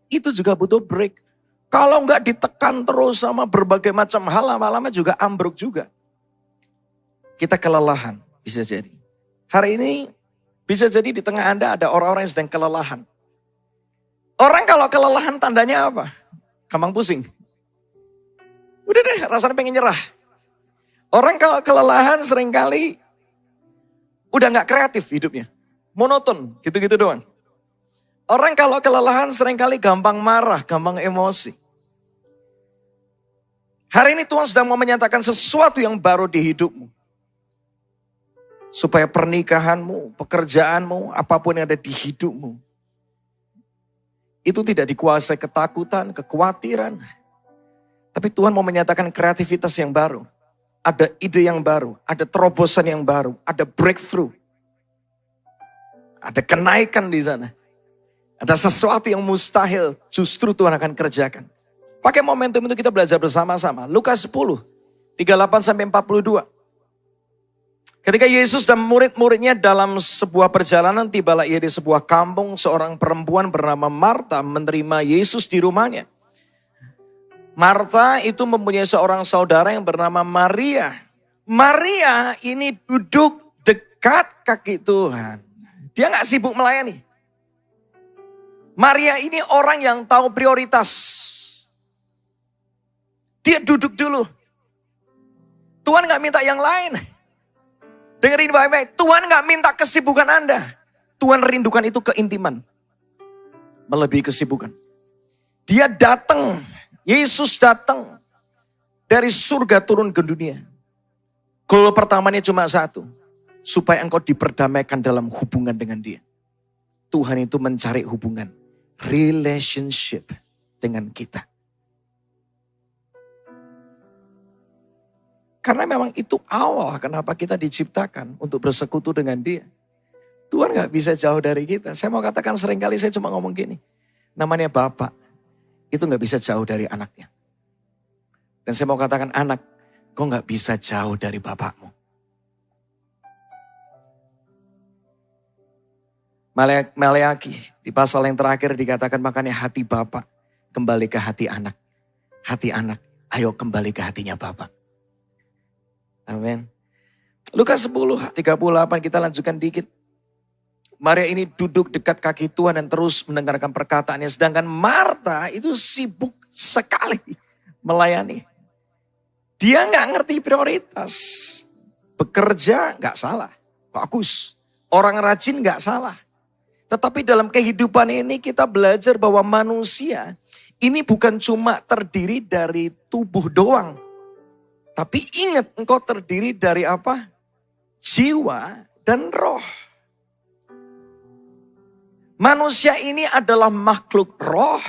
itu juga butuh break. Kalau nggak ditekan terus sama berbagai macam hal, lama-lama juga ambruk juga. Kita kelelahan, bisa jadi. Hari ini bisa jadi di tengah Anda ada orang-orang yang sedang kelelahan. Orang kalau kelelahan tandanya apa? Gampang pusing. Udah deh, rasanya pengen nyerah. Orang kalau kelelahan seringkali udah gak kreatif hidupnya. Monoton, gitu-gitu doang. Orang kalau kelelahan seringkali gampang marah, gampang emosi. Hari ini Tuhan sedang mau menyatakan sesuatu yang baru di hidupmu. Supaya pernikahanmu, pekerjaanmu, apapun yang ada di hidupmu. Itu tidak dikuasai ketakutan, kekhawatiran. Tapi Tuhan mau menyatakan kreativitas yang baru. Ada ide yang baru, ada terobosan yang baru, ada breakthrough. Ada kenaikan di sana. Ada sesuatu yang mustahil justru Tuhan akan kerjakan. Pakai momentum itu kita belajar bersama-sama. Lukas 10, 38-42. Ketika Yesus dan murid-muridnya dalam sebuah perjalanan, tibalah ia di sebuah kampung, seorang perempuan bernama Marta menerima Yesus di rumahnya. Marta itu mempunyai seorang saudara yang bernama Maria. Maria ini duduk dekat kaki Tuhan. Dia gak sibuk melayani. Maria ini orang yang tahu prioritas. Dia duduk dulu. Tuhan gak minta yang lain. Dengerin baik-baik. Tuhan gak minta kesibukan Anda. Tuhan rindukan itu keintiman. Melebihi kesibukan. Dia datang. Yesus datang dari surga turun ke dunia. Goal pertamanya cuma satu. Supaya engkau diperdamaikan dalam hubungan dengan dia. Tuhan itu mencari hubungan. Relationship dengan kita. Karena memang itu awal kenapa kita diciptakan untuk bersekutu dengan dia. Tuhan gak bisa jauh dari kita. Saya mau katakan seringkali saya cuma ngomong gini. Namanya Bapak. Itu gak bisa jauh dari anaknya. Dan saya mau katakan anak, kau gak bisa jauh dari bapakmu. Maleaki di pasal yang terakhir dikatakan makanya hati bapak kembali ke hati anak. Hati anak, ayo kembali ke hatinya bapak. Amin. Lukas 10, 38 kita lanjutkan dikit. Maria ini duduk dekat kaki Tuhan dan terus mendengarkan perkataannya. Sedangkan Marta itu sibuk sekali melayani. Dia gak ngerti prioritas. Bekerja gak salah, bagus. Orang rajin gak salah. Tetapi dalam kehidupan ini kita belajar bahwa manusia ini bukan cuma terdiri dari tubuh doang. Tapi ingat engkau terdiri dari apa? Jiwa dan roh. Manusia ini adalah makhluk roh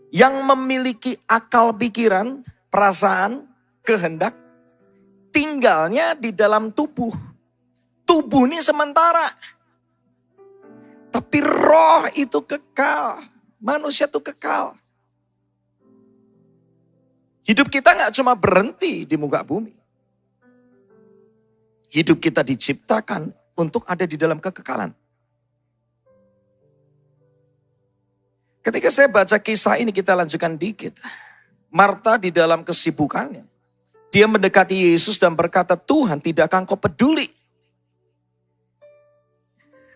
yang memiliki akal pikiran, perasaan, kehendak. Tinggalnya di dalam tubuh. Tubuh ini sementara. Tapi roh itu kekal. Manusia itu kekal. Hidup kita gak cuma berhenti di muka bumi. Hidup kita diciptakan untuk ada di dalam kekekalan. Ketika saya baca kisah ini kita lanjutkan dikit. Marta di dalam kesibukannya. Dia mendekati Yesus dan berkata, Tuhan tidakkah engkau peduli?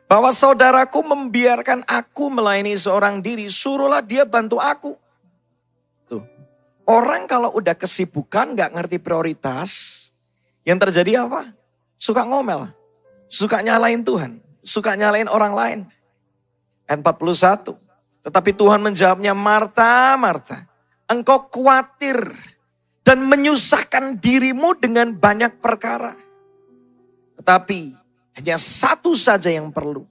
Bahwa saudaraku membiarkan aku melayani seorang diri, suruhlah dia bantu aku. Tuh. Orang kalau udah kesibukan gak ngerti prioritas, yang terjadi apa? Suka ngomel, suka nyalain Tuhan, suka nyalain orang lain. Ayat 41. Tetapi Tuhan menjawabnya, Marta, Marta, engkau khawatir dan menyusahkan dirimu dengan banyak perkara. Tetapi hanya satu saja yang perlu.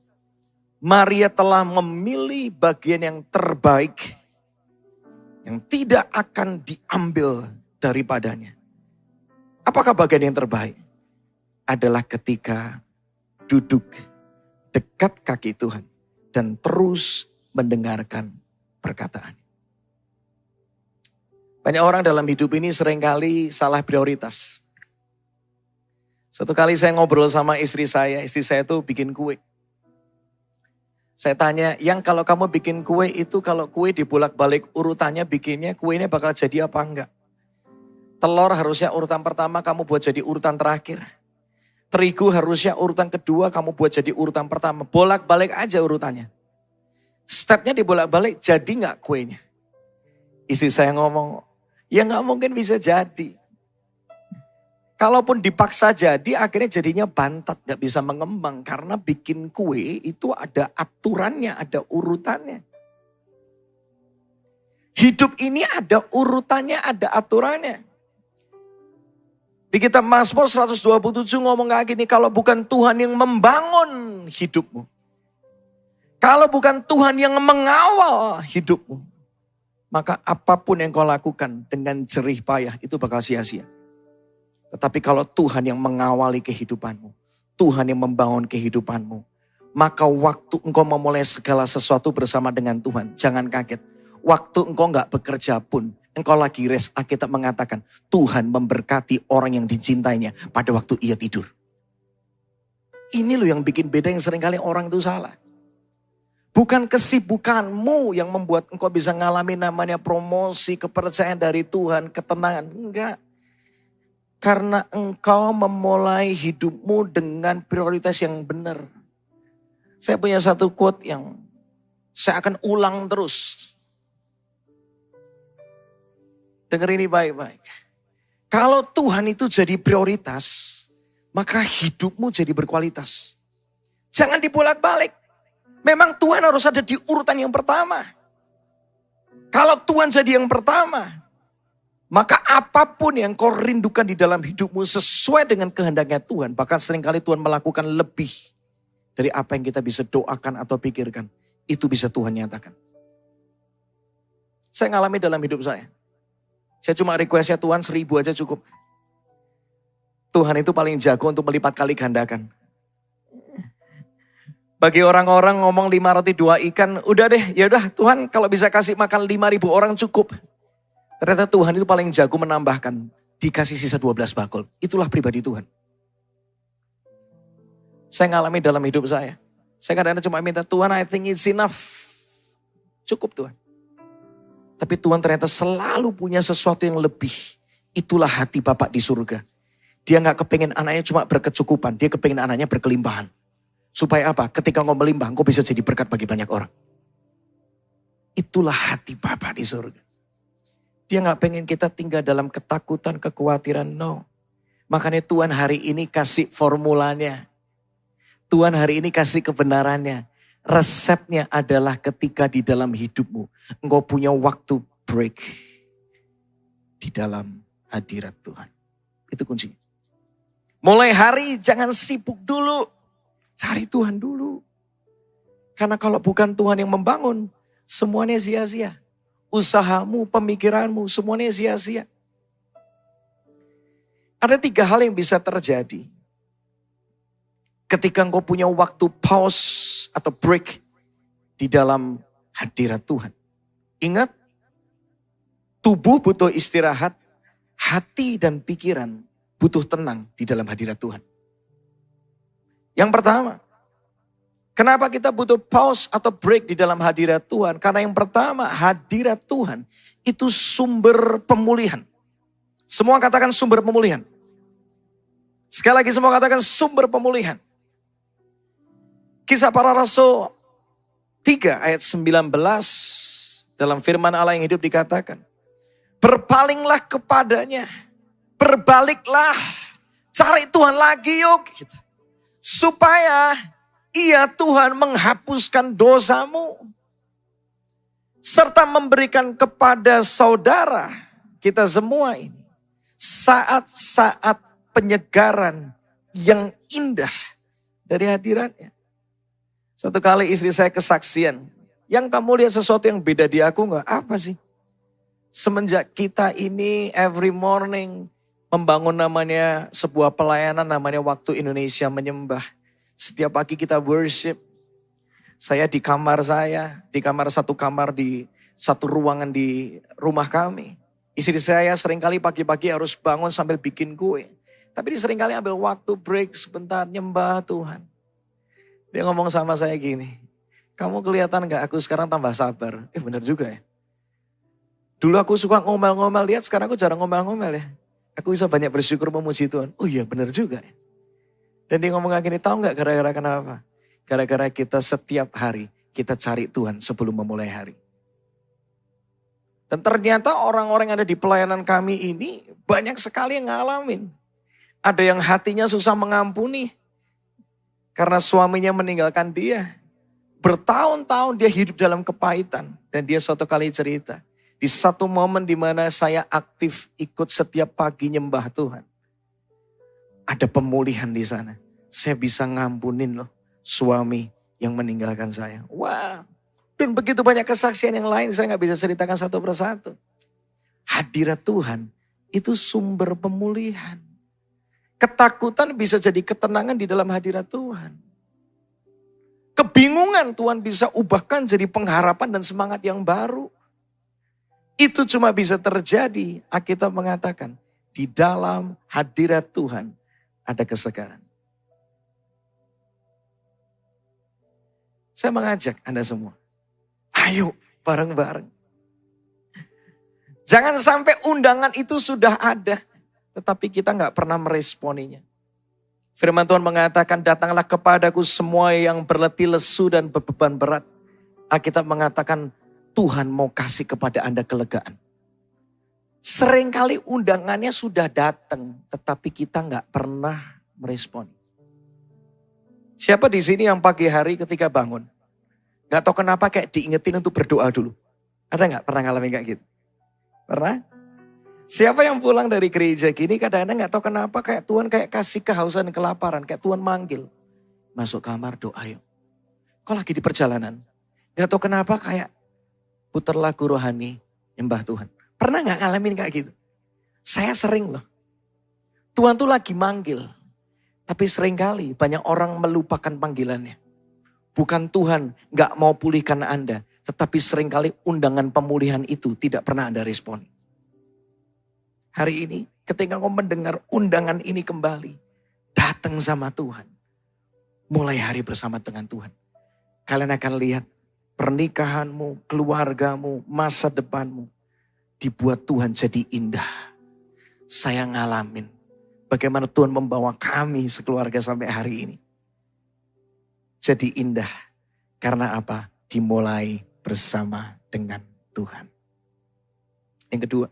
Maria telah memilih bagian yang terbaik yang tidak akan diambil daripadanya. Apakah bagian yang terbaik? Adalah ketika duduk dekat kaki Tuhan dan terus mendengarkan perkataan. Banyak orang dalam hidup ini seringkali salah prioritas. Suatu kali saya ngobrol sama istri saya itu bikin kue. Saya tanya, yang kalau kamu bikin kue itu kalau kue dibolak-balik urutannya bikinnya kuenya bakal jadi apa enggak? Telur harusnya urutan pertama kamu buat jadi urutan terakhir. Terigu harusnya urutan kedua kamu buat jadi urutan pertama. Bolak-balik aja urutannya. Stepnya dibolak-balik jadi enggak kuenya? Istri saya ngomong, ya enggak mungkin bisa jadi. Kalaupun dipaksa jadi, akhirnya jadinya bantat, gak bisa mengembang. Karena bikin kue itu ada aturannya, ada urutannya. Hidup ini ada urutannya, ada aturannya. Di kitab Mazmur 127 ngomong kayak gini, kalau bukan Tuhan yang membangun hidupmu. Kalau bukan Tuhan yang mengawal hidupmu. Maka apapun yang kau lakukan dengan jerih payah itu bakal sia-sia. Tetapi kalau Tuhan yang mengawali kehidupanmu, Tuhan yang membangun kehidupanmu, maka waktu engkau memulai segala sesuatu bersama dengan Tuhan, jangan kaget. Waktu engkau enggak bekerja pun, engkau lagi rest, Alkitab mengatakan, Tuhan memberkati orang yang dicintainya pada waktu ia tidur. Ini loh yang bikin beda yang seringkali orang itu salah. Bukan kesibukanmu yang membuat engkau bisa ngalami namanya promosi, kepercayaan dari Tuhan, ketenangan. Enggak. Karena engkau memulai hidupmu dengan prioritas yang benar. Saya punya satu quote yang saya akan ulang terus. Dengar ini baik-baik. Kalau Tuhan itu jadi prioritas, maka hidupmu jadi berkualitas. Jangan dibolak-balik. Memang Tuhan harus ada di urutan yang pertama. Kalau Tuhan jadi yang pertama, maka apapun yang kau rindukan di dalam hidupmu sesuai dengan kehendaknya Tuhan. Bahkan seringkali Tuhan melakukan lebih dari apa yang kita bisa doakan atau pikirkan. Itu bisa Tuhan nyatakan. Saya ngalami dalam hidup saya. Saya cuma requestnya Tuhan 1000 aja cukup. Tuhan itu paling jago untuk melipat kali gandakan. Bagi orang-orang ngomong 5 roti 2 ikan, udah deh, ya udah Tuhan kalau bisa kasih makan 5.000 orang cukup. Ternyata Tuhan itu paling jago menambahkan, dikasih sisa 12 bakul. Itulah pribadi Tuhan. Saya ngalami dalam hidup saya. Saya kadang-kadang cuma minta, Tuhan I think it's enough. Cukup Tuhan. Tapi Tuhan ternyata selalu punya sesuatu yang lebih. Itulah hati Bapak di surga. Dia gak kepengen anaknya cuma berkecukupan. Dia kepengen anaknya berkelimpahan. Supaya apa? Ketika engkau melimpah, engkau bisa jadi berkat bagi banyak orang. Itulah hati Bapak di surga. Dia gak pengen kita tinggal dalam ketakutan, kekhawatiran. No. Makanya Tuhan hari ini kasih formulanya. Tuhan hari ini kasih kebenarannya. Resepnya adalah ketika di dalam hidupmu. Engkau punya waktu break. Di dalam hadirat Tuhan. Itu kuncinya. Mulai hari jangan sibuk dulu. Cari Tuhan dulu. Karena kalau bukan Tuhan yang membangun, semuanya sia-sia. Usahamu, pemikiranmu, semuanya sia-sia. Ada 3 hal yang bisa terjadi. Ketika engkau punya waktu pause atau break di dalam hadirat Tuhan. Ingat, tubuh butuh istirahat, hati dan pikiran butuh tenang di dalam hadirat Tuhan. Yang pertama, kenapa kita butuh pause atau break di dalam hadirat Tuhan? Karena yang pertama, hadirat Tuhan itu sumber pemulihan. Semua katakan sumber pemulihan. Sekali lagi semua katakan sumber pemulihan. Kisah Para Rasul 3 ayat 19 dalam firman Allah yang hidup dikatakan. Berpalinglah kepadanya, berbaliklah, cari Tuhan lagi yuk. Gitu. Supaya Ia Tuhan menghapuskan dosamu. Serta memberikan kepada saudara kita semua ini. Saat-saat penyegaran yang indah dari hadiratnya. Satu kali istri saya kesaksian. Yang kamu lihat sesuatu yang beda di aku enggak? Apa sih? Semenjak kita ini every morning membangun namanya sebuah pelayanan namanya Waktu Indonesia Menyembah. Setiap pagi kita worship. Saya di kamar saya, di kamar satu kamar di satu ruangan di rumah kami. Istri saya seringkali pagi-pagi harus bangun sambil bikin kue. Tapi dia seringkali ambil waktu break sebentar nyembah Tuhan. Dia ngomong sama saya gini, Kamu kelihatan gak aku sekarang tambah sabar? Benar juga ya. Dulu aku suka ngomel-ngomel, lihat sekarang aku jarang ngomel-ngomel ya. Aku bisa banyak bersyukur memuji Tuhan. Oh iya benar juga ya. Dan dia ngomong gini, tahu gak gara-gara kenapa? Gara-gara kita setiap hari, kita cari Tuhan sebelum memulai hari. Dan ternyata orang-orang yang ada di pelayanan kami ini banyak sekali yang ngalamin. Ada yang hatinya susah mengampuni karena suaminya meninggalkan dia. Bertahun-tahun dia hidup dalam kepahitan. Dan dia suatu kali cerita. Di satu momen di mana saya aktif ikut setiap pagi nyembah Tuhan. Ada pemulihan di sana. Saya bisa ngampunin loh suami yang meninggalkan saya. Wah. Dan begitu banyak kesaksian yang lain saya gak bisa ceritakan satu persatu. Hadirat Tuhan itu sumber pemulihan. Ketakutan bisa jadi ketenangan di dalam hadirat Tuhan. Kebingungan Tuhan bisa ubahkan jadi pengharapan dan semangat yang baru. Itu cuma bisa terjadi, Alkitab mengatakan, di dalam hadirat Tuhan ada kesegaran. Saya mengajak Anda semua, ayo bareng-bareng. Jangan sampai undangan itu sudah ada, tetapi kita gak pernah meresponinya. Firman Tuhan mengatakan, datanglah kepadaku semua yang berletih, lesu dan beban berat. Alkitab mengatakan, Tuhan mau kasih kepada Anda kelegaan. Seringkali undangannya sudah datang, tetapi kita gak pernah merespon. Siapa di sini yang pagi hari ketika bangun, gak tahu kenapa kayak diingetin untuk berdoa dulu? Ada gak pernah ngalamin kayak gitu? Pernah? Siapa yang pulang dari gereja gini kadang-kadang gak tahu kenapa kayak Tuhan kayak kasih kehausan dan kelaparan. Kayak Tuhan manggil. Masuk kamar doa yuk. Kau lagi di perjalanan. Gak tahu kenapa kayak putar lagu rohani nyembah Tuhan. Pernah gak ngalamin kayak gitu? Saya sering loh. Tuhan tuh lagi manggil. Tapi seringkali banyak orang melupakan panggilannya. Bukan Tuhan gak mau pulihkan Anda. Tetapi seringkali undangan pemulihan itu tidak pernah Anda respon. Hari ini ketika kau mendengar undangan ini kembali. Datang sama Tuhan. Mulai hari bersama dengan Tuhan. Kalian akan lihat pernikahanmu, keluargamu, masa depanmu. Dibuat Tuhan jadi indah. Saya ngalamin bagaimana Tuhan membawa kami sekeluarga sampai hari ini. Jadi indah. Karena apa? Dimulai bersama dengan Tuhan. Yang kedua.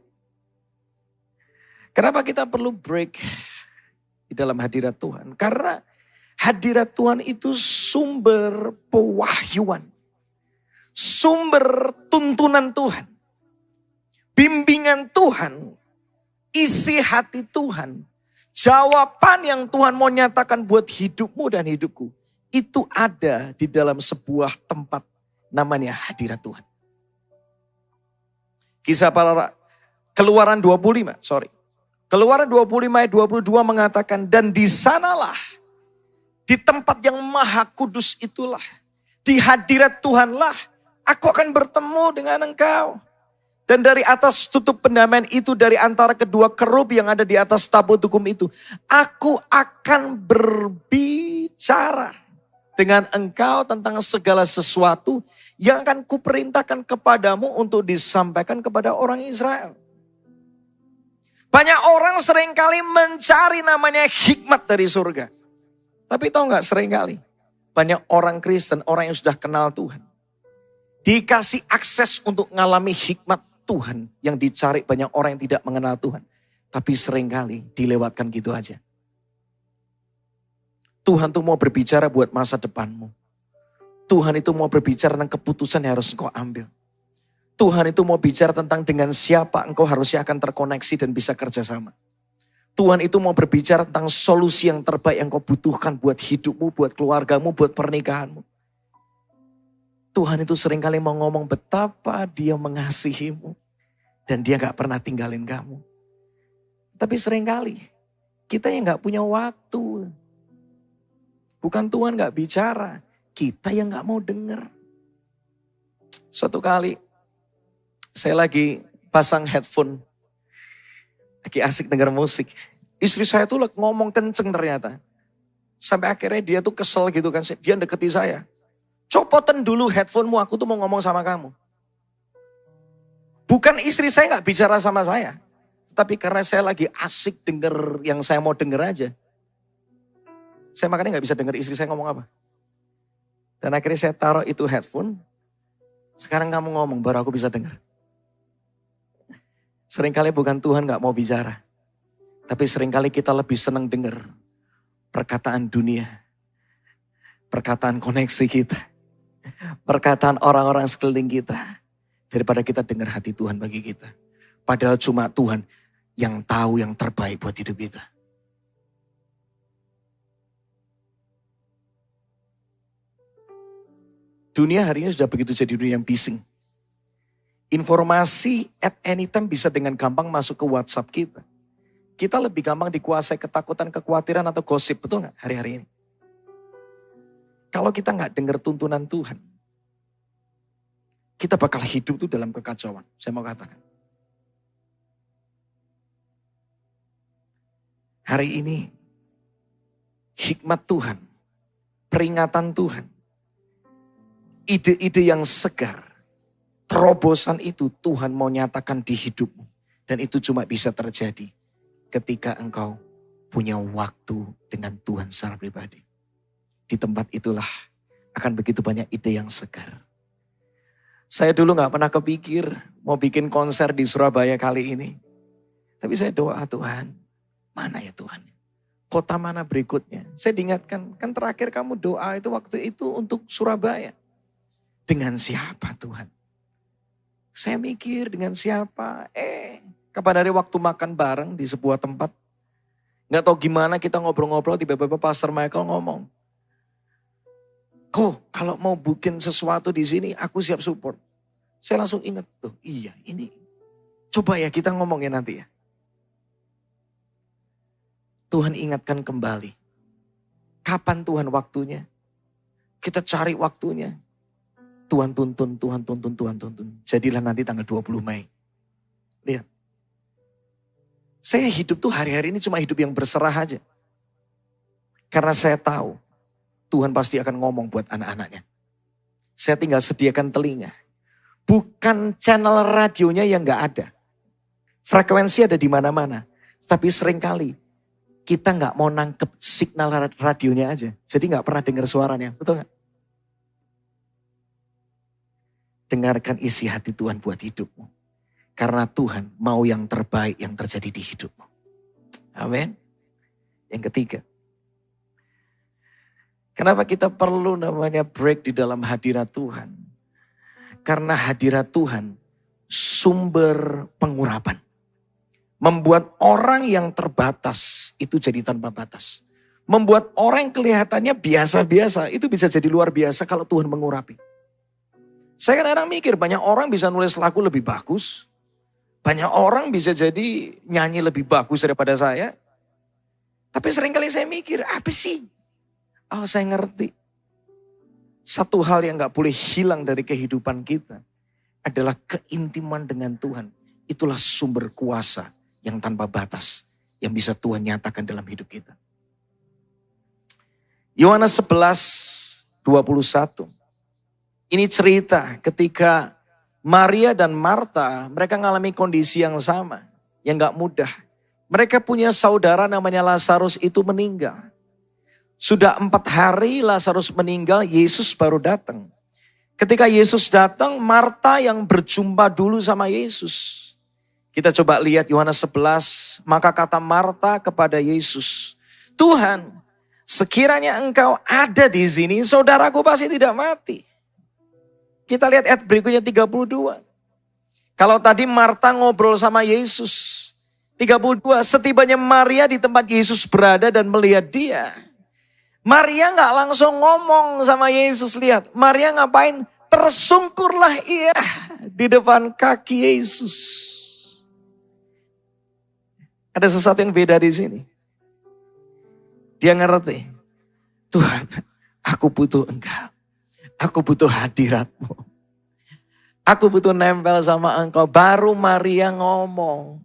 Kenapa kita perlu break di dalam hadirat Tuhan? Karena hadirat Tuhan itu sumber pewahyuan. Sumber tuntunan Tuhan. Bimbingan Tuhan. Isi hati Tuhan. Jawaban yang Tuhan mau nyatakan buat hidupmu dan hidupku. Itu ada di dalam sebuah tempat namanya hadirat Tuhan. Kisah para Keluaran 25, Keluaran 25 ayat 22 mengatakan, dan di sanalah, di tempat yang maha kudus itulah, di hadirat Tuhanlah, aku akan bertemu dengan engkau. Dan dari atas tutup pendamaian itu, dari antara kedua kerub yang ada di atas tabut hukum itu, aku akan berbicara dengan engkau tentang segala sesuatu yang akan kuperintahkan kepadamu untuk disampaikan kepada orang Israel. Banyak orang seringkali mencari namanya hikmat dari surga. Tapi tahu gak seringkali banyak orang Kristen, orang yang sudah kenal Tuhan. Dikasih akses untuk ngalami hikmat Tuhan yang dicari banyak orang yang tidak mengenal Tuhan. Tapi seringkali dilewatkan gitu aja. Tuhan tuh mau berbicara buat masa depanmu. Tuhan itu mau berbicara tentang keputusan yang harus engkau ambil. Tuhan itu mau bicara tentang dengan siapa engkau harusnya akan terkoneksi dan bisa kerjasama. Tuhan itu mau berbicara tentang solusi yang terbaik yang kau butuhkan buat hidupmu, buat keluargamu, buat pernikahanmu. Tuhan itu seringkali mau ngomong betapa dia mengasihimu. Dan dia gak pernah tinggalin kamu. Tapi seringkali kita yang gak punya waktu. Bukan Tuhan gak bicara, kita yang gak mau denger. Suatu kali saya lagi pasang headphone. Lagi asik denger musik. Istri saya tuh ngomong kenceng ternyata. Sampai akhirnya dia tuh kesel gitu kan. Dia deketi saya. Copotin dulu headphonemu, aku tuh mau ngomong sama kamu. Bukan istri saya nggak bicara sama saya. Tapi karena saya lagi asik denger yang saya mau denger aja. Saya makanya nggak bisa denger istri saya ngomong apa. Dan akhirnya saya taruh itu headphone. Sekarang kamu ngomong baru aku bisa denger. Seringkali bukan Tuhan nggak mau bicara. Tapi seringkali kita lebih senang denger perkataan dunia. Perkataan koneksi kita. Perkataan orang-orang sekeliling kita. Daripada kita dengar hati Tuhan bagi kita. Padahal cuma Tuhan yang tahu yang terbaik buat hidup kita. Dunia hari ini sudah begitu jadi dunia yang bising. Informasi at any time bisa dengan gampang masuk ke WhatsApp kita. Kita lebih gampang dikuasai ketakutan, kekhawatiran atau gosip, betul gak hari-hari ini? Kalau kita gak dengar tuntunan Tuhan, kita bakal hidup tuh dalam kekacauan. Saya mau katakan. Hari ini, hikmat Tuhan, peringatan Tuhan, ide-ide yang segar, terobosan itu Tuhan mau nyatakan di hidupmu. Dan itu cuma bisa terjadi ketika engkau punya waktu dengan Tuhan secara pribadi. Di tempat itulah akan begitu banyak ide yang segar. Saya dulu gak pernah kepikir mau bikin konser di Surabaya kali ini. Tapi saya doa, Tuhan, mana ya Tuhan? Kota mana berikutnya? Saya diingatkan, kan terakhir kamu doa itu waktu itu untuk Surabaya. Dengan siapa Tuhan? Saya mikir dengan siapa? Kapan hari waktu makan bareng di sebuah tempat. Gak tahu gimana kita ngobrol-ngobrol, tiba-tiba Pastor Michael ngomong. Kalau mau bikin sesuatu di sini, aku siap support. Saya langsung ingat tuh, iya ini. Coba ya kita ngomongin nanti ya. Tuhan ingatkan kembali. Kapan Tuhan waktunya? Kita cari waktunya. Tuhan tuntun, Tuhan tuntun, Tuhan tuntun. Jadilah nanti tanggal 20 Mei. Lihat. Saya hidup tuh hari-hari ini cuma hidup yang berserah aja. Karena saya tahu. Tuhan pasti akan ngomong buat anak-anaknya. Saya tinggal sediakan telinga. Bukan channel radionya yang gak ada. Frekuensi ada di mana-mana. Tapi seringkali kita gak mau nangkep signal radionya aja. Jadi gak pernah dengar suaranya. Betul gak? Dengarkan isi hati Tuhan buat hidupmu. Karena Tuhan mau yang terbaik yang terjadi di hidupmu. Amin. Yang ketiga. Kenapa kita perlu namanya break di dalam hadirat Tuhan? Karena hadirat Tuhan sumber pengurapan. Membuat orang yang terbatas itu jadi tanpa batas. Membuat orang yang kelihatannya biasa-biasa itu bisa jadi luar biasa kalau Tuhan mengurapi. Saya kadang-kadang mikir banyak orang bisa nulis lagu lebih bagus. Banyak orang bisa jadi nyanyi lebih bagus daripada saya. Tapi seringkali saya mikir apa sih? Oh saya ngerti. Satu hal yang gak boleh hilang dari kehidupan kita adalah keintiman dengan Tuhan. Itulah sumber kuasa yang tanpa batas yang bisa Tuhan nyatakan dalam hidup kita. Yohanes 11:21. Ini cerita ketika Maria dan Marta mereka mengalami kondisi yang sama. Yang gak mudah. Mereka punya saudara namanya Lazarus itu meninggal. Sudah 4 hari Lazarus meninggal, Yesus baru datang. Ketika Yesus datang, Marta yang berjumpa dulu sama Yesus. Kita coba lihat Yohanes 11, maka kata Marta kepada Yesus, Tuhan, sekiranya engkau ada di sini, saudaraku pasti tidak mati. Kita lihat ayat berikutnya 32. Kalau tadi Marta ngobrol sama Yesus, 32, setibanya Maria di tempat Yesus berada dan melihat dia. Maria gak langsung ngomong sama Yesus, lihat. Maria ngapain? Tersungkurlah ia di depan kaki Yesus. Ada sesuatu yang beda di sini. Dia ngerti. Tuhan, aku butuh engkau. Aku butuh hadiratmu. Aku butuh nempel sama engkau. Baru Maria ngomong.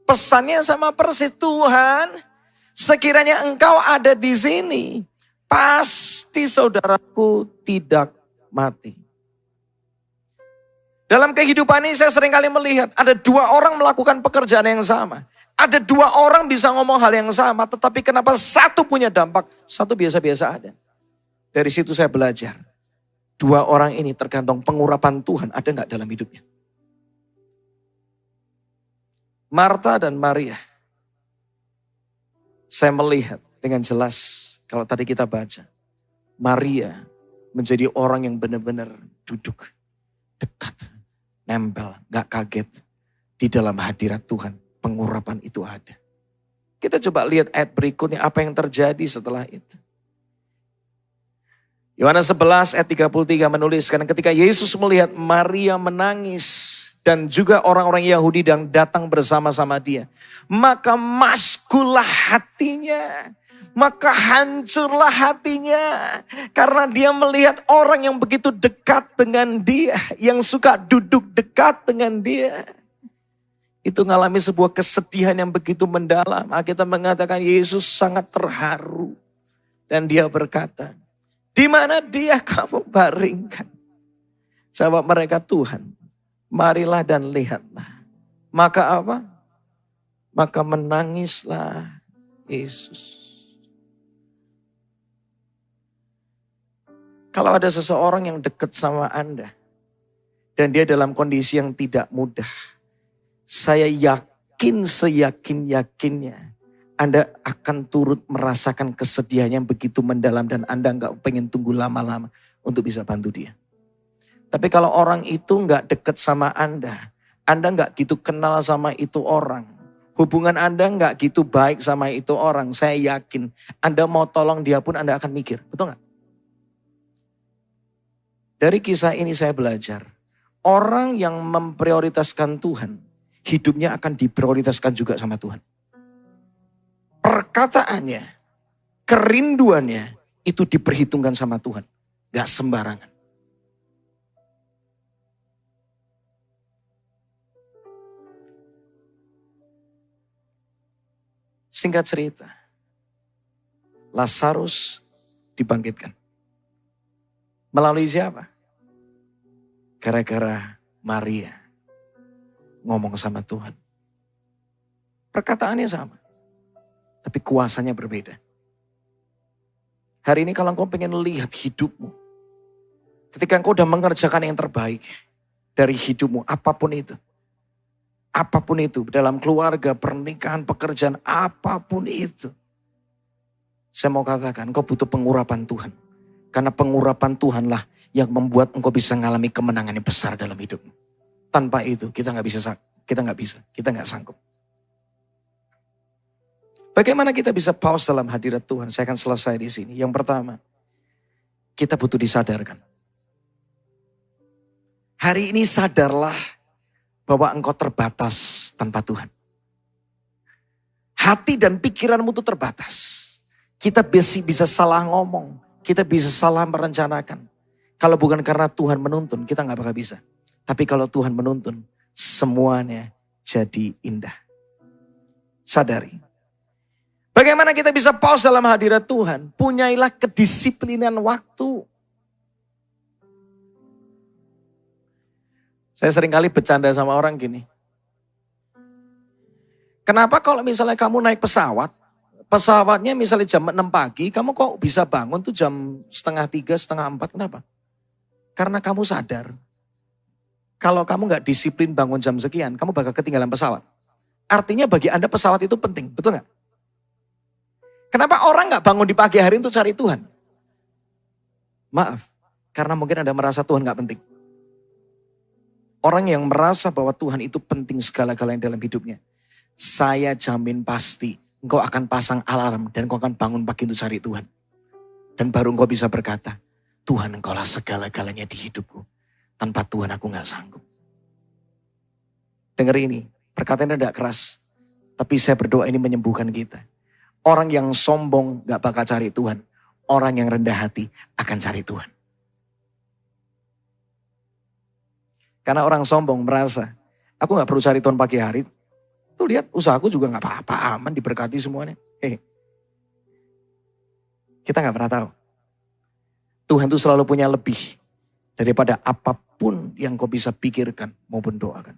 Pesannya sama persis, Tuhan. Sekiranya engkau ada di sini, pasti saudaraku tidak mati. Dalam kehidupan ini saya seringkali melihat ada dua orang melakukan pekerjaan yang sama. Ada dua orang bisa ngomong hal yang sama, tetapi kenapa satu punya dampak, satu biasa-biasa ada. Dari situ saya belajar. Dua orang ini tergantung pengurapan Tuhan ada nggak dalam hidupnya. Marta dan Maria. Saya melihat dengan jelas kalau tadi kita baca. Maria menjadi orang yang benar-benar duduk dekat, nempel, gak kaget. Di dalam hadirat Tuhan, pengurapan itu ada. Kita coba lihat ayat berikutnya, apa yang terjadi setelah itu. Yohanes 11 ayat 33 menuliskan, ketika Yesus melihat Maria menangis, dan juga orang-orang Yahudi yang datang bersama-sama dia, maka maskulah hatinya. Maka hancurlah hatinya. Karena dia melihat orang yang begitu dekat dengan dia. Yang suka duduk dekat dengan dia. Itu mengalami sebuah kesedihan yang begitu mendalam. Alkitab mengatakan Yesus sangat terharu. Dan dia berkata, di mana dia kamu baringkan? Jawab mereka, Tuhan, marilah dan lihatlah. Maka apa? Maka menangislah Yesus. Kalau ada seseorang yang dekat sama Anda, dan dia dalam kondisi yang tidak mudah, saya yakin seyakin-yakinnya, Anda akan turut merasakan kesedihan yang begitu mendalam, dan Anda nggak pengen tunggu lama-lama untuk bisa bantu dia. Tapi kalau orang itu nggak dekat sama Anda nggak gitu kenal sama itu orang, hubungan Anda nggak gitu baik sama itu orang, saya yakin Anda mau tolong dia pun Anda akan mikir, betul nggak? Dari kisah ini saya belajar, orang yang memprioritaskan Tuhan, hidupnya akan diprioritaskan juga sama Tuhan. Perkataannya, kerinduannya, itu diperhitungkan sama Tuhan. Gak sembarangan. Singkat cerita, Lazarus dibangkitkan. Melalui siapa? Gara-gara Maria ngomong sama Tuhan. Perkataannya sama, tapi kuasanya berbeda. Hari ini kalau engkau pengen lihat hidupmu, ketika engkau udah mengerjakan yang terbaik dari hidupmu, apapun itu, dalam keluarga, pernikahan, pekerjaan, apapun itu. Saya mau katakan, engkau butuh pengurapan Tuhan. Karena pengurapan Tuhanlah yang membuat engkau bisa mengalami kemenangan yang besar dalam hidupmu. Tanpa itu kita nggak sanggup. Bagaimana kita bisa pause dalam hadirat Tuhan? Saya akan selesai di sini. Yang pertama, kita butuh disadarkan. Hari ini sadarlah bahwa engkau terbatas tanpa Tuhan. Hati dan pikiranmu itu terbatas. Kita bisa salah ngomong. Kita bisa salah merencanakan. Kalau bukan karena Tuhan menuntun, kita gak bakal bisa. Tapi kalau Tuhan menuntun, semuanya jadi indah. Sadari. Bagaimana kita bisa pause dalam hadirat Tuhan? Punyailah kedisiplinan waktu. Saya seringkali bercanda sama orang gini. Kenapa kalau misalnya kamu naik pesawat, pesawatnya misalnya jam 6 pagi, kamu kok bisa bangun tuh jam 2:30, 3:30, kenapa? Karena kamu sadar, kalau kamu gak disiplin bangun jam sekian, kamu bakal ketinggalan pesawat. Artinya bagi Anda pesawat itu penting, betul gak? Kenapa orang gak bangun di pagi hari untuk cari Tuhan? Maaf, karena mungkin Anda merasa Tuhan gak penting. Orang yang merasa bahwa Tuhan itu penting segala-galanya dalam hidupnya, saya jamin pasti, engkau akan pasang alarm dan engkau akan bangun pagi untuk cari Tuhan. Dan baru engkau bisa berkata, Tuhan engkaulah segala-galanya di hidupku. Tanpa Tuhan aku gak sanggup. Dengar ini, perkataannya tidak keras. Tapi saya berdoa ini menyembuhkan kita. Orang yang sombong gak bakal cari Tuhan. Orang yang rendah hati akan cari Tuhan. Karena orang sombong merasa, aku gak perlu cari Tuhan pagi hari. Tuh lihat usahaku juga gak apa-apa, aman, diberkati semuanya. Kita gak pernah tahu. Tuhan tuh selalu punya lebih daripada apapun yang kau bisa pikirkan maupun doakan.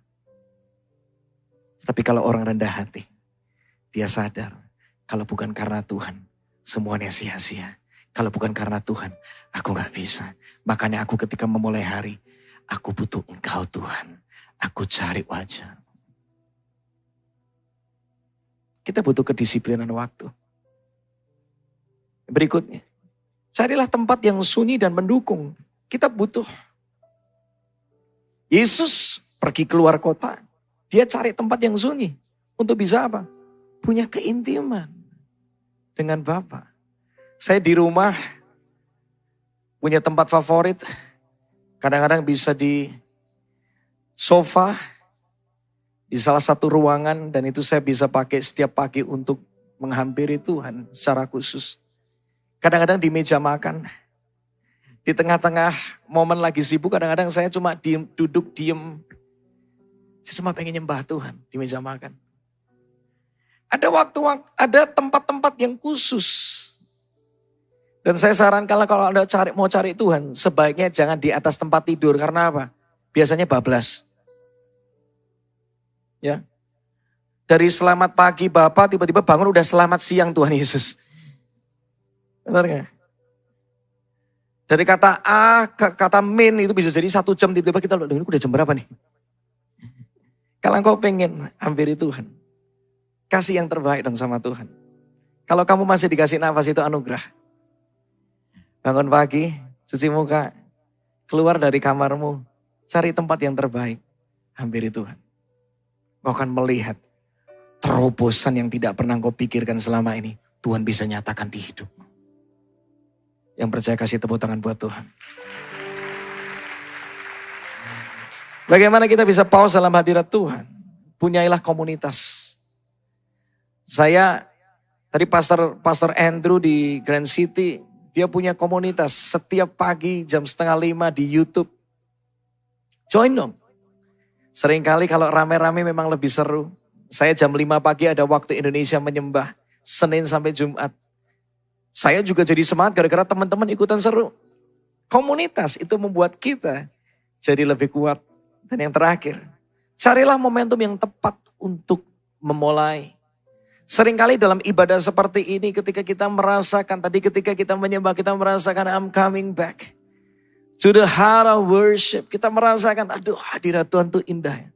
Tapi kalau orang rendah hati, dia sadar kalau bukan karena Tuhan, semuanya sia-sia. Kalau bukan karena Tuhan, aku gak bisa. Makanya aku ketika memulai hari, aku butuh Engkau Tuhan. Aku cari wajah. Kita butuh kedisiplinan waktu. Berikutnya, carilah tempat yang sunyi dan mendukung. Kita butuh. Yesus pergi keluar kota. Dia cari tempat yang sunyi. Untuk bisa apa? Punya keintiman dengan Bapa. Saya di rumah punya tempat favorit. Kadang-kadang bisa di sofa. Di salah satu ruangan. Dan itu saya bisa pakai setiap pagi untuk menghampiri Tuhan secara khusus. Kadang-kadang di meja makan. Di tengah-tengah momen lagi sibuk, kadang-kadang saya cuma duduk diem. Saya cuma pengen nyembah Tuhan di meja makan. Ada ada tempat-tempat yang khusus. Dan saya sarankan kalau Anda mau cari Tuhan, sebaiknya jangan di atas tempat tidur. Karena apa? Biasanya bablas. Ya. Dari selamat pagi Bapak, tiba-tiba bangun udah selamat siang Tuhan Yesus. Benar gak? Dari kata A ke kata min itu bisa jadi 1 jam, tiba-tiba kita ini udah jam berapa nih? Kalau engkau pengen hampiri Tuhan, kasih yang terbaik dong sama Tuhan. Kalau kamu masih dikasih nafas itu anugerah. Bangun pagi, cuci muka, keluar dari kamarmu, cari tempat yang terbaik, hampiri Tuhan. Kau akan melihat terobosan yang tidak pernah kau pikirkan selama ini, Tuhan bisa nyatakan di hidupmu. Yang percaya kasih tepuk tangan buat Tuhan. Bagaimana kita bisa paus dalam hadirat Tuhan? Punyailah komunitas. Saya, tadi Pastor Andrew di Grand City, dia punya komunitas setiap pagi jam 4:30 di YouTube. Join dong. Seringkali kalau rame-rame memang lebih seru. Saya jam 5 pagi ada waktu Indonesia menyembah. Senin sampai Jumat. Saya juga jadi semangat gara-gara teman-teman ikutan seru. Komunitas itu membuat kita jadi lebih kuat. Dan yang terakhir, carilah momentum yang tepat untuk memulai. Seringkali dalam ibadah seperti ini ketika kita merasakan, tadi ketika kita menyembah kita merasakan I'm coming back. To the heart of worship. Kita merasakan aduh hadirat Tuhan itu indah.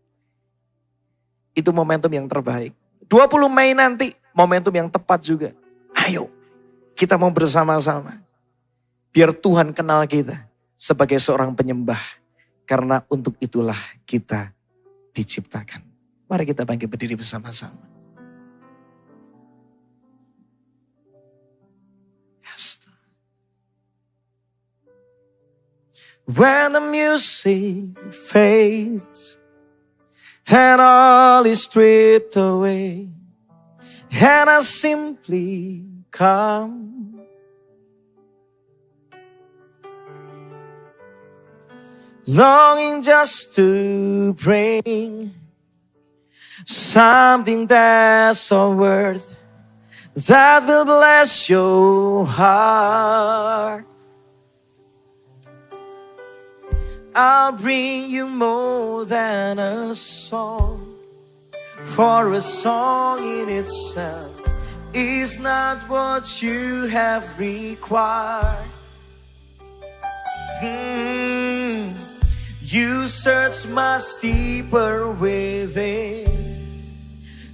Itu momentum yang terbaik. 20 Mei nanti momentum yang tepat juga. Ayo kita mau bersama-sama. Biar Tuhan kenal kita sebagai seorang penyembah. Karena untuk itulah kita diciptakan. Mari kita bangkit berdiri bersama-sama. Yes. When the music fades and all is stripped away and I simply come. Longing just to bring something that's of worth that will bless your heart. I'll bring you more than a song, for a song in itself is not what you have required. You search much deeper within,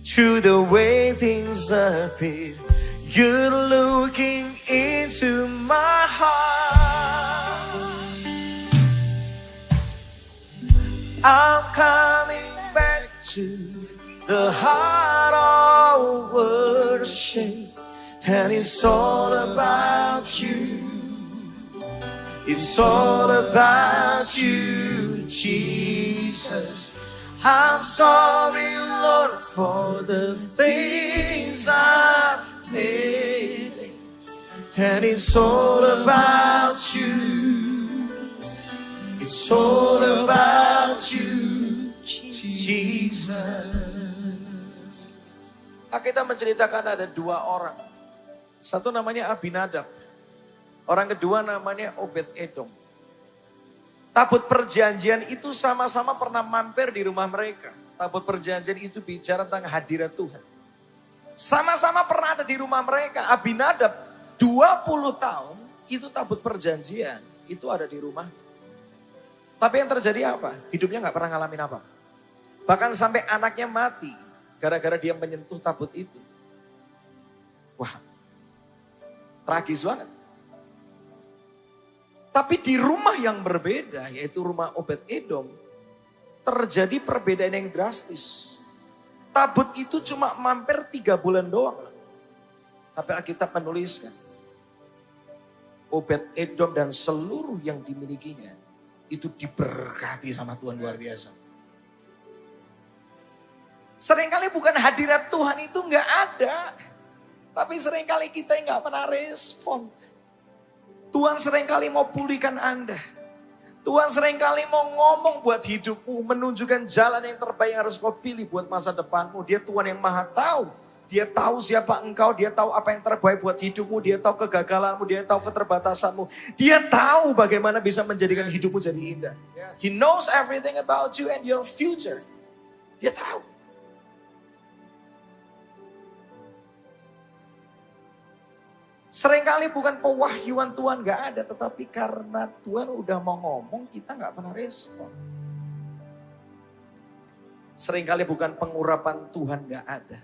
through the way things appear. You're looking into my heart. I'm coming back to the heart of worship, and it's all about you. It's all about you, Jesus. I'm sorry, Lord, for the things I've made. And it's all about you. It's all about you, Jesus. Kita menceritakan ada 2 orang. Satu namanya Abinadab. Orang kedua namanya Obed Edom. Tabut perjanjian itu sama-sama pernah mampir di rumah mereka. Tabut perjanjian itu bicara tentang hadirat Tuhan. Sama-sama pernah ada di rumah mereka. Abinadab 20 tahun itu tabut perjanjian. Itu ada di rumah. Tapi yang terjadi apa? Hidupnya gak pernah ngalamin apa. Bahkan sampai anaknya mati. Gara-gara dia menyentuh tabut itu. Wah, tragis banget. Tapi di rumah yang berbeda, yaitu rumah Obed-Edom, terjadi perbedaan yang drastis. Tabut itu cuma mampir 3 bulan doang. Tapi Alkitab menuliskan, Obed-Edom dan seluruh yang dimilikinya, itu diberkati sama Tuhan luar biasa. Seringkali bukan hadirat Tuhan itu nggak ada. Tapi seringkali kita nggak pernah respon. Tuhan seringkali mau pulihkan Anda. Tuhan seringkali mau ngomong buat hidupmu. Menunjukkan jalan yang terbaik yang harus kau pilih buat masa depanmu. Dia Tuhan yang maha tahu. Dia tahu siapa engkau. Dia tahu apa yang terbaik buat hidupmu. Dia tahu kegagalanmu. Dia tahu keterbatasanmu. Dia tahu bagaimana bisa menjadikan hidupmu jadi indah. He knows everything about you and your future. Dia tahu. Seringkali bukan pewahyuan Tuhan gak ada, tetapi karena Tuhan udah mau ngomong, kita gak pernah respon. Seringkali bukan pengurapan Tuhan gak ada.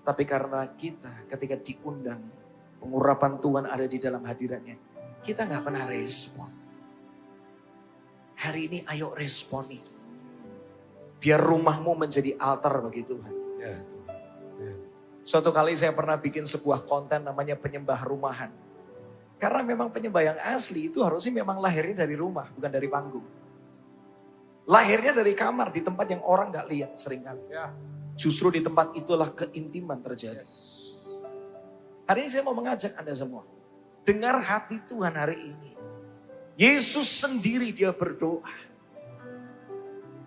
Tapi karena kita ketika diundang, pengurapan Tuhan ada di dalam hadiratnya, kita gak pernah respon. Hari ini ayo responi. Biar rumahmu menjadi altar bagi Tuhan. Suatu kali saya pernah bikin sebuah konten namanya penyembah rumahan. Karena memang penyembah yang asli itu harusnya memang lahirnya dari rumah, bukan dari panggung. Lahirnya dari kamar, di tempat yang orang gak lihat seringkali. Justru di tempat itulah keintiman terjadi. Hari ini saya mau mengajak Anda semua. Dengar hati Tuhan hari ini. Yesus sendiri dia berdoa.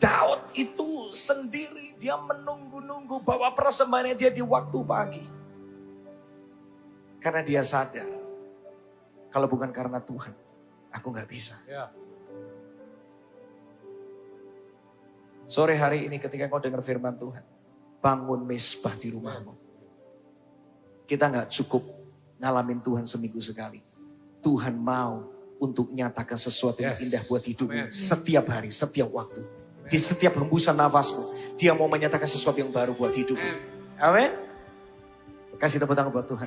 Daud itu sendiri dia menunggu-nunggu bawa persembahannya dia di waktu pagi. Karena dia sadar, kalau bukan karena Tuhan, aku gak bisa. Sore hari ini ketika kau dengar firman Tuhan, bangun mesbah di rumahmu. Kita gak cukup ngalamin Tuhan seminggu sekali. Tuhan mau untuk nyatakan sesuatu yang indah buat hidupmu setiap hari, setiap waktu. Di setiap hembusan nafasmu, dia mau menyatakan sesuatu yang baru buat hidupmu. Amin. Kasih tepuk tangan buat Tuhan.